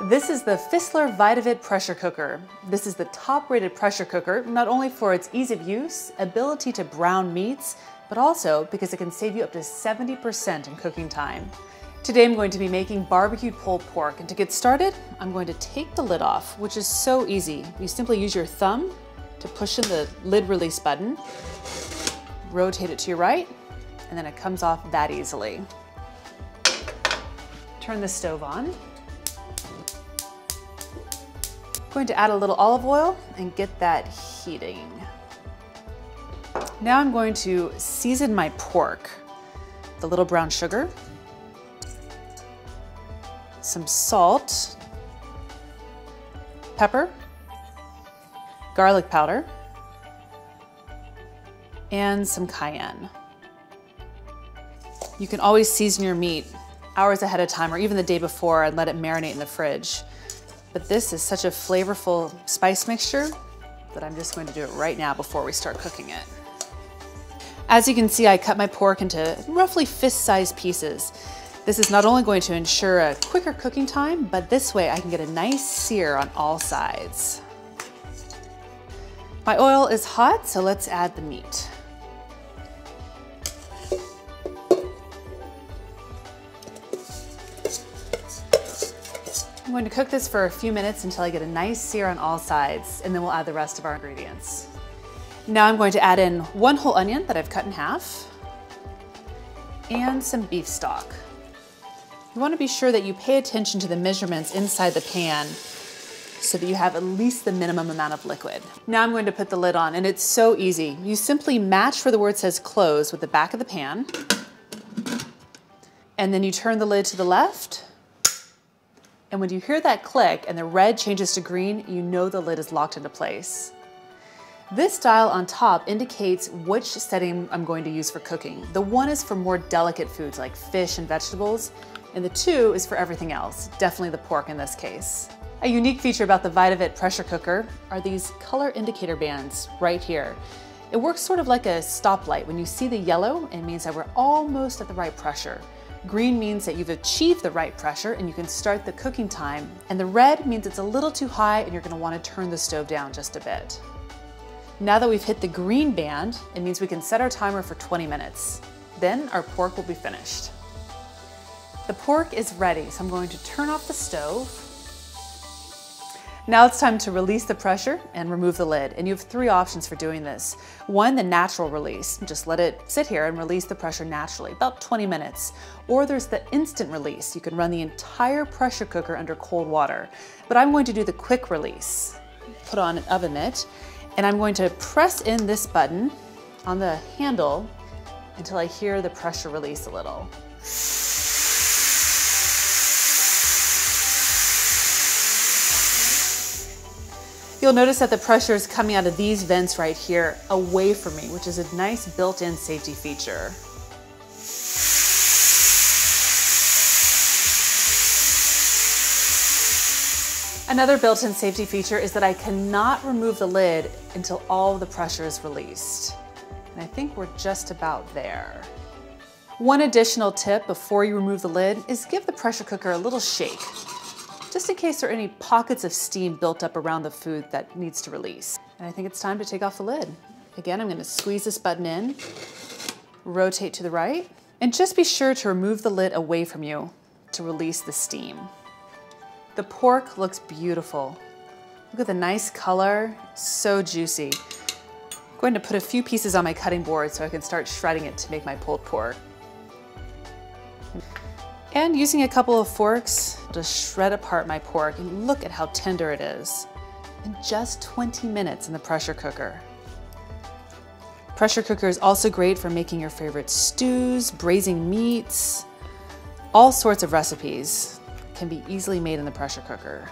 This is the Fissler Vitavit pressure cooker. This is the top-rated pressure cooker, not only for its ease of use, ability to brown meats, but also because it can save you up to 70% in cooking time. Today I'm going to be making barbecued pulled pork, and to get started, I'm going to take the lid off, which is so easy. You simply use your thumb to push in the lid release button, rotate it to your right, and then it comes off that easily. Turn the stove on. Going to add a little olive oil and get that heating. Now I'm going to season my pork. With a little brown sugar, some salt, pepper, garlic powder, and some cayenne. You can always season your meat hours ahead of time or even the day before and let it marinate in the fridge. But this is such a flavorful spice mixture that I'm just going to do it right now before we start cooking it. As you can see, I cut my pork into roughly fist-sized pieces. This is not only going to ensure a quicker cooking time, but this way I can get a nice sear on all sides. My oil is hot, so let's add the meat. I'm going to cook this for a few minutes until I get a nice sear on all sides, and then we'll add the rest of our ingredients. Now I'm going to add in one whole onion that I've cut in half and some beef stock. You want to be sure that you pay attention to the measurements inside the pan so that you have at least the minimum amount of liquid. Now I'm going to put the lid on, and it's so easy. You simply match where the word says close with the back of the pan, and then you turn the lid to the left. And when you hear that click and the red changes to green, you know the lid is locked into place. This dial on top indicates which setting I'm going to use for cooking. The 1 is for more delicate foods like fish and vegetables, and the 2 is for everything else, definitely the pork in this case. A unique feature about the Vitavit pressure cooker are these color indicator bands right here. It works sort of like a stoplight. When you see the yellow, it means that we're almost at the right pressure. Green means that you've achieved the right pressure and you can start the cooking time. And the red means it's a little too high and you're going to want to turn the stove down just a bit. Now that we've hit the green band, it means we can set our timer for 20 minutes. Then our pork will be finished. The pork is ready, so I'm going to turn off the stove. Now it's time to release the pressure and remove the lid. And you have 3 options for doing this. 1, the natural release. Just let it sit here and release the pressure naturally, about 20 minutes. Or there's the instant release. You can run the entire pressure cooker under cold water. But I'm going to do the quick release. Put on an oven mitt, and I'm going to press in this button on the handle until I hear the pressure release a little. You'll notice that the pressure is coming out of these vents right here away from me, which is a nice built-in safety feature. Another built-in safety feature is that I cannot remove the lid until all of the pressure is released. And I think we're just about there. One additional tip before you remove the lid is give the pressure cooker a little shake, just in case there are any pockets of steam built up around the food that needs to release. And I think it's time to take off the lid. Again, I'm going to squeeze this button in, rotate to the right, and just be sure to remove the lid away from you to release the steam. The pork looks beautiful. Look at the nice color, so juicy. I'm going to put a few pieces on my cutting board so I can start shredding it to make my pulled pork. And using a couple of forks to shred apart my pork, and look at how tender it is. In just 20 minutes in the pressure cooker. Pressure cooker is also great for making your favorite stews, braising meats. All sorts of recipes can be easily made in the pressure cooker.